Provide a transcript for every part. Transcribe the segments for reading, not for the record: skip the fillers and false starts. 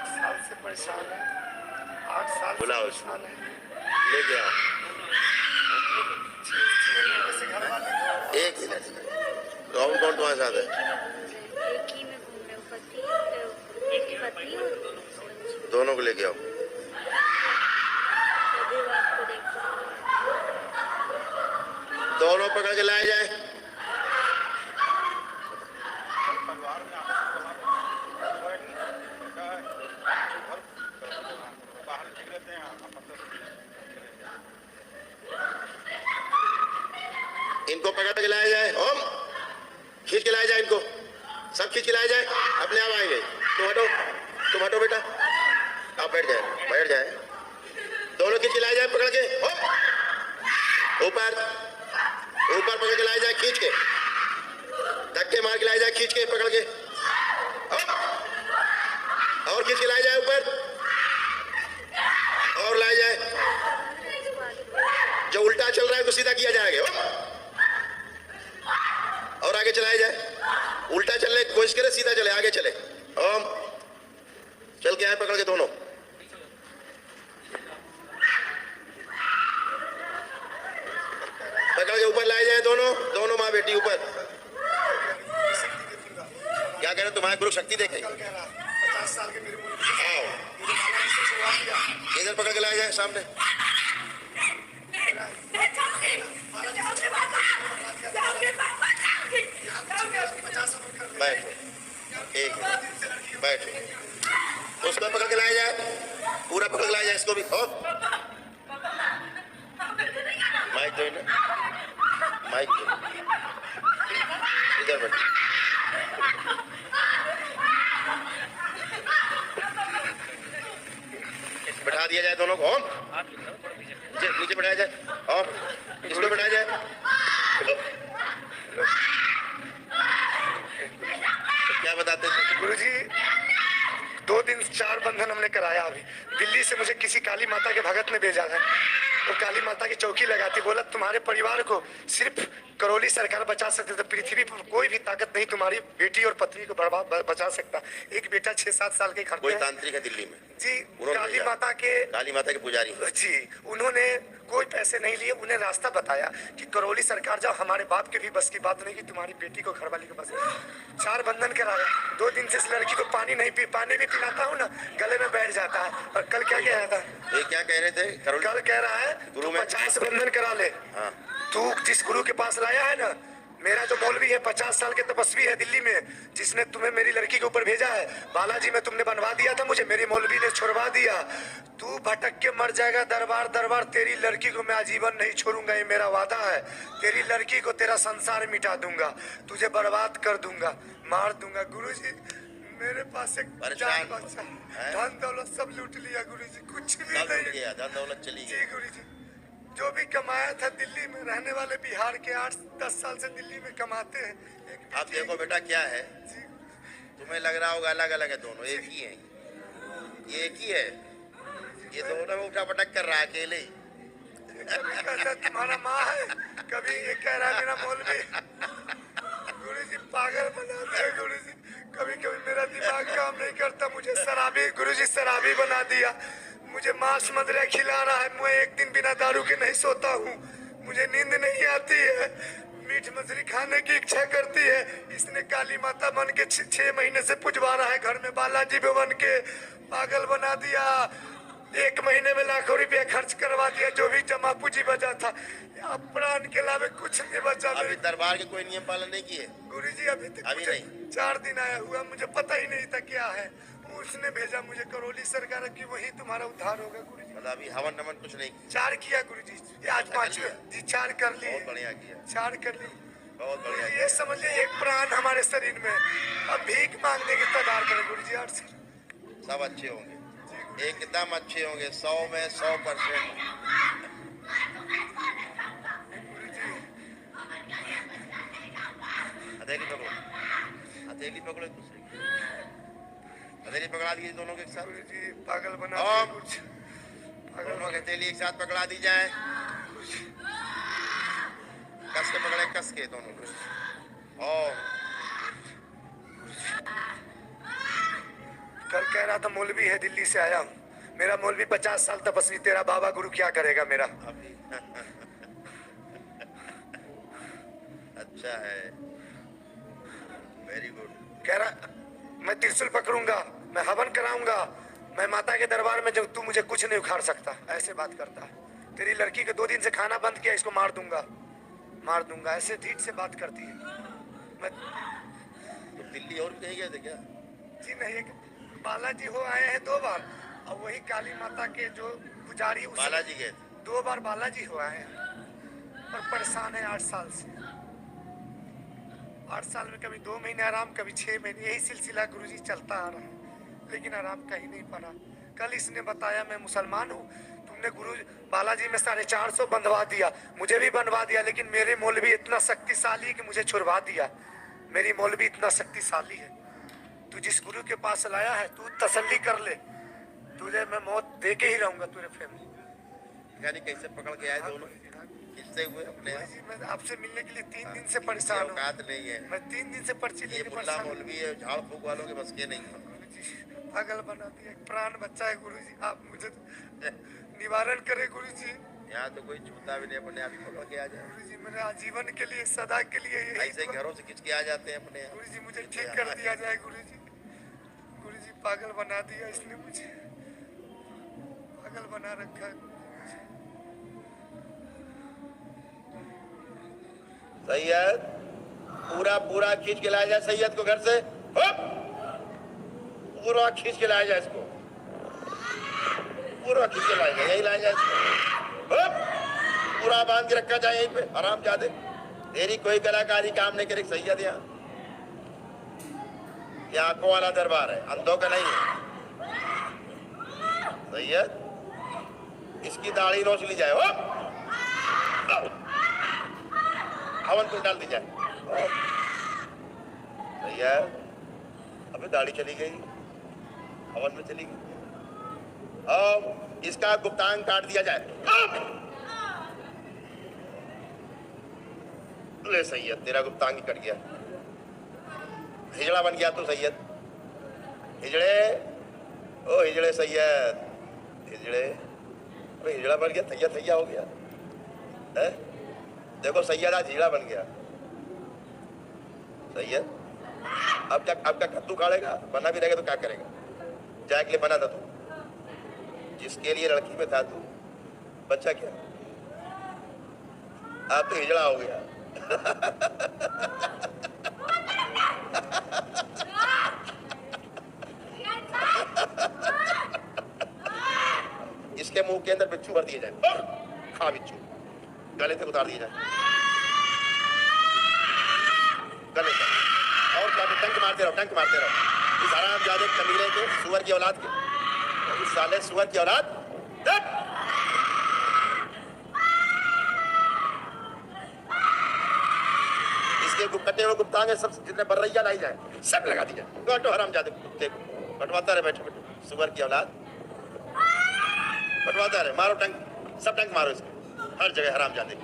साल से परेशान है, 8 साल से बुलाओ परेशान है। लेके आओ। 6 महीने से घर वाले एक मिनट, कौन कौन तुम्हारे साथ है? एक ही में घूम रहे हो, पति एक की पत्नी और दोनों को लेके आओ। बात को देखो। दोनों पकड़ के लाए जाए। इनको पकड़ के लाया जाए। ओम, खींच के लाया जाए इनको, सब खींच के लाया जाए। अपने आप आएंगे। तुम हटो बेटा, आप बैठ जाए। दोनों खींच के लाया जाए पकड़ के। ओम, ऊपर पकड़ के लाया जाए, खींच के धक्के मार के लाया जाए, खींच के पकड़ के। और खींच के लाया जाए ऊपर, और लाया जाए। जो उल्टा चल रहा है उसको सीधा किया जाएगा। और आगे चलाया जाए। उल्टा चलने की कोशिश करे, सीधा चले, आगे चले। ओम, चल के आए पकड़ के दोनों। पकड़ के ऊपर लाए जाए दोनों माँ बेटी ऊपर। क्या कह रहे तुम्हारे गुरु शक्ति देखे? 50 साल के मेरे इधर पकड़ के लाया जाए सामने। बैठो, एक बैठो। उसको पकड़ के लाया जाए, पूरा पकड़ के लाया जाए इसको भी। हो माइक दो ना, माइक दो। इधर बैठ। बैठा दिया जाए दोनों को। नीचे बैठाया जाए और इसको बैठाया जाए। क्या बताते थे गुरुजी? 2 दिन 4 बंधन हमने कराया। अभी दिल्ली से मुझे किसी काली माता के भगत ने भेजा है। तो काली माता की चौकी लगाती, बोला तुम्हारे परिवार को सिर्फ करौली सरकार बचा सकते, तो पृथ्वी पर कोई भी ताकत नहीं तुम्हारी बेटी और पत्नी को बर्बाद बचा सकता। एक बेटा 6-7 साल के घर कोई में तांत्रिक है दिल्ली में जी, काली माता के पुजारी जी, उन्होंने कोई पैसे नहीं लिए, उन्हें रास्ता बताया कि करौली सरकार जाओ, हमारे बाप के भी बस की बात नहीं कि तुम्हारी बेटी को घरवाली को बस। 4 बंधन कराया। 2 दिन से इस लड़की को पानी भी पिलाता हूँ ना, गले में बैठ जाता है। और कल क्या कह रहा था? ये क्या कह रहे थे? कल कह रहा है गुरु तू में 50 बंधन करा ले। हाँ। तू जिस गुरु के पास लाया है ना, मेरा जो मौलवी है 50 साल के तपस्वी है दिल्ली में, जिसने तुम्हें मेरी लड़की के ऊपर भेजा है, बालाजी में तुमने बनवा दिया था मुझे, मेरी मौलवी ने छोड़वा दिया। तू भटक के मर जाएगा दरबार। तेरी लड़की को मैं आजीवन नहीं छोड़ूंगा, ये मेरा वादा है। तेरी लड़की को तेरा संसार मिटा दूंगा, तुझे बर्बाद कर दूंगा, मार दूंगा। गुरुजी, मेरे पास एक जान बचा, धन दौलत सब लूट लिया गुरुजी, कुछ भी नहीं। धन दौलत चली गई। जी गुरुजी, जो भी कमाया था दिल्ली में, रहने वाले बिहार के 8-10 साल से दिल्ली में कमाते हैं। अब देखो बेटा क्या है, तुम्हें लग रहा होगा अलग अलग है, दोनों एक ही है। ये एक ही है, ये दोनों में उठा पटक कर रहा है अकेले ही। कभी कहता तुम्हारा माँ है, कभी ये कह रहा है मेरा मौलवी। गुरुजी पागल बनाते हैं गुरुजी। कभी मेरा दिमाग काम नहीं करता, मुझे शराबी बना दिया। मुझे मांस मदिरा खिला रहा है। मैं एक दिन बिना दारू के नहीं सोता हूँ, मुझे नींद नहीं आती है, मीठ मछली खाने की इच्छा करती है। इसने काली माता बन के 6 महीने से पुजवा रहा है घर में, बालाजी भी बन के पागल बना दिया। 1 महीने में लाखों रुपया खर्च करवा दिया, जो भी जमा पूंजी बचा था। प्राण के अलावा कुछ नहीं बचा। अभी दरबार के कोई नियम पालन नहीं किए गुरुजी? अभी तक मुझे 4 दिन आया हुआ, मुझे पता ही नहीं था क्या है। उसने भेजा मुझे करौली सरकार की, वही तुम्हारा उद्धार होगा गुरुजी। मतलब अभी हवन नमन कुछ नहीं? 4 किया गुरुजी, आज 5वां जी। 4 कर लिए। बहुत बढ़िया किया। 4 कर लिए। बहुत बढ़िया। ये समझिए एक प्राण हमारे शरीर में, अब भीख मांगने की तैयार करें गुरुजी। और सब अच्छे होंगे, एकदम अच्छे होंगे, 100 में 100%। हथेली पकड़ो एक दूसरे की, हथेली पकड़ा दीजिए दोनों के साथ। जी पागल बना दोनों की हथेली एक साथ पकड़ा दी जाए, कस के पकड़े, कस के दोनों को। कल कह रहा था मौलवी है, दिल्ली से आया हूँ। मेरा मौलवी 50 साल तपस्वी, तेरा बाबा गुरु क्या करेगा मेरा? अभी अच्छा है, वेरी गुड। कह रहा मैं त्रिशूल पकड़ूंगा, मैं हवन कराऊंगा, मैं माता के दरबार में जब तू मुझे कुछ नहीं उखाड़ सकता। ऐसे बात करता है। तेरी लड़की के 2 दिन से खाना बंद किया, इसको मार दूंगा, मार दूंगा, ऐसे ढीठ से बात करती है। मैं तो दिल्ली और भी कहीं गए थे क्या? जी नहीं, एक बालाजी हो आए हैं 2 बार, और वही काली माता के जो पुजारी बालाजी गए थे? 2 बार बालाजी हो आए हैं, और परेशान है 8 साल से। 8 साल में कभी 2 महीने आराम, कभी 6 महीने, यही सिलसिला गुरुजी चलता आ रहा है, लेकिन आराम कहीं नहीं पड़ा। कल इसने बताया मैं मुसलमान हूँ, तुमने गुरु बालाजी में 450 बंधवा दिया, मुझे भी बनवा दिया, लेकिन मेरे मौलवी इतना शक्तिशाली कि मुझे छुड़वा दिया। मेरी मौलवी इतना शक्तिशाली है, तू जिस गुरु के पास लाया है तू तसल्ली कर ले, तुझे मैं मौत दे के ही रहूंगा तुझे फैमिली। यानी कैसे पकड़ के आए दोनों? किससे हुए अपने? जी मैं आपसे मिलने के लिए 3 दिन से परेशान हूँ। औकात नहीं है, मैं 3 दिन से पर्ची ये लेके मुल्ला परेशान हूँ। मौलवी है, झाड़ फूक वालों के बस के नहीं है। गुरुजी पागल बना दिया, एक प्राण बच्चा है गुरुजी, आप मुझे निवारण करें गुरुजी। यहाँ तो कोई छूता भी नहीं, अपने आप ही पकड़ के आ जाए। गुरुजी मेरे आजीवन के लिए, सदा के लिए यही ऐसे घरों से खिंच के आ जाते हैं अपने यहाँ। गुरुजी मुझे ठीक कर दिया जाए गुरुजी। गुरुजी पागल बना दिया इसने मुझे, पागल बना रखा है। सैयद पूरा पूरा खींच के लाया जाए सैयद को घर से, हुप! पूरा खींच के लाया जाए इसको, पूरा खींच के लाया जाए, यही लाया जाए इसको, हुप! पूरा बांध के रखा जाए यहीं पे। आराम जादे, तेरी कोई कलाकारी काम नहीं करेगी सैयद। यहाँ ये आंखों वाला दरबार है, अंधों का नहीं है। सैयद इसकी दाढ़ी नोच ली जाए, हुप! हवन को डाल दी जाए। सैयद अबे दाढ़ी चली गई, हवन में चली गई। अब इसका गुप्तांग काट दिया जाए। ले सैयद, तेरा गुप्तांग ही कट गया, हिजड़ा बन गया तू सैयद। हिजड़े, ओ हिजड़े सैयद, हिजड़े, अबे हिजड़ा बन गया, थैया थैया हो गया है। देखो सैयद आज हिजड़ा बन गया। सैयद अब क्या कद्दू खाड़ेगा? बना भी रहेगा तो क्या करेगा? जाए के लिए बना था तू, जिसके लिए लड़की में था तू, बच्चा क्या? अब तो हिजड़ा हो गया। इसके मुंह के अंदर बिच्छू भर दिए जाए, खा बिच्छू, गले से उतार दिए जाए, गले से। और क्या? टंक मारते रहो, टंक मारते रहो। इस हरामजादे कमीरे के, सुअर की औलाद के, इस साले सुअर की औलाद, इसके कटे हुए गुप्तांग सब जितने बर्रैया लाई जाए सब लगा दी जाए। काटो हरामजादे कुत्ते को, बंटवाता रहे बैठे बैठे, सुअर की औलाद बंटवाता रहे। मारो टंक, सब टंक मारो इसको, हर जगह हरामजादे।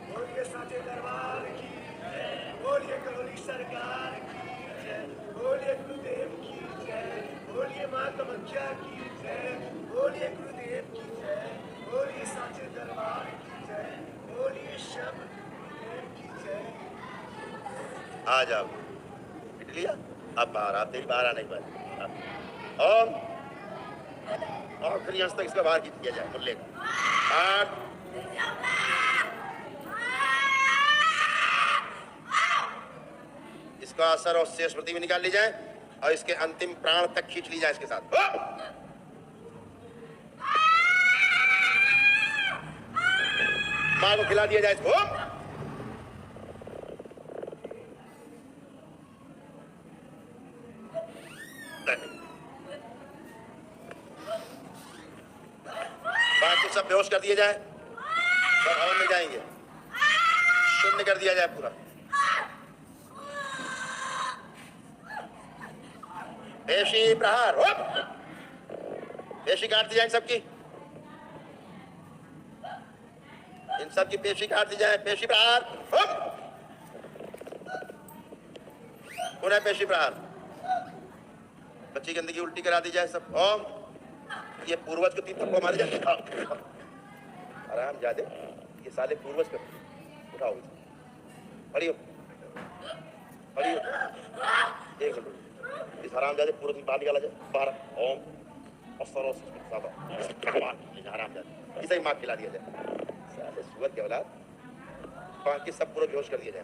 बोलिए साचे दरबार की जय, बोलिए करोली सरकार की जय, बोलिए गुरुदेव की जय, बोलिए माँ कामाख्या की जय, बोलिए गुरुदेव की जय, बोलिए साचे दरबार की जय, बोलिए सब गुरुदेव की जय। आ जाओ, पिट लिया, अब बाहर आ, तेरी बाहर आने के बाद ओम आखिरी अंश तक इसका बाहर खींच दिया जाए मुल्ले का। आठ, इसका असर और शेष स्मृति भी निकाल ली जाए और इसके अंतिम प्राण तक खींच ली जाए इसके साथ। मां को खिला दिया जाए इसको। बाकी सब बेहोश कर दिए जाए, सब हवन में जाएंगे, शून्य कर दिया जाए पूरा। पेशी प्रहार, पेशी काट दी जाए इन सबकी, इन सबकी पेशी काट दी जाए। पेशी प्रहार, पुनः पेशी प्रहार, बच्ची की जिंदगी उल्टी करा दी जाए सब। ओम, ये पूर्वज को 3 थप्पड़ मारे जाए। आराम जादे, ये साले पूर्वज कर। उठाओ इसे, खड़ी हो, खड़ी हो। एक मिनट, इस हराम जादे पूर्वज को बाहर निकाला जाए, बाहर। ओम हराम जादे, इसे ही मार खिला दिया जाए। साले सुअर के औलाद, बाकी सब पूरा बेहोश कर दिया जाए।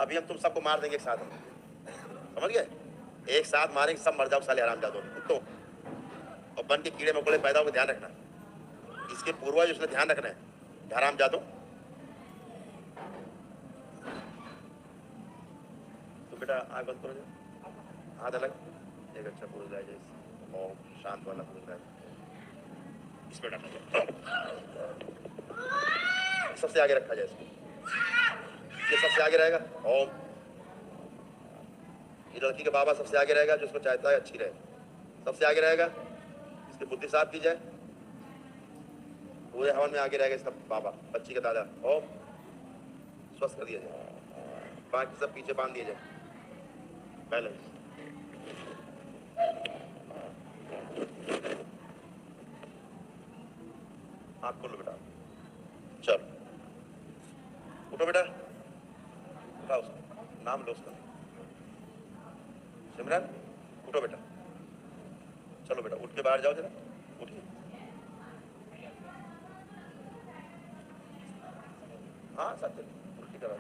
अभी हम तुम सबको मार देंगे एक साथ, समझ गए? एक साथ मारेंगे, सब मर जाओ साले हरामजादों कुत्तों। और बन के कीड़े मकोड़े पैदा होकर ध्यान रखना, इसके पूर्वज उसने ध्यान रखना है हरामजादों। तो बेटा आँख बंद करो, हाथ अलग, एक अच्छा पुरुष राय जैसे और शांत वाला पुरुष राय इसमें डाला जाए, सबसे आगे रखा जाए इसको, ये सबसे आगे रहेगा। ओम, ये लड़की का बाबा सबसे आगे रहेगा, जो उसको चाहता है अच्छी रहे, सबसे आगे रहेगा। इसकी बुद्धि साफ की जाए, पूरे हवन में आगे रहेगा इसका बाबा, बच्ची का दादा। ओम, स्वस्थ कर दिया जाए, बाकी सब पीछे बांध दिए जाए, बैलेंस। आँख खोलो बेटा, चलो उठो बेटा, उठा उसका नाम लो उसका, सिमरन उठो बेटा, चलो बेटा उठ के बाहर जाओ जरा, उठिए। हाँ सच उल्टी करा।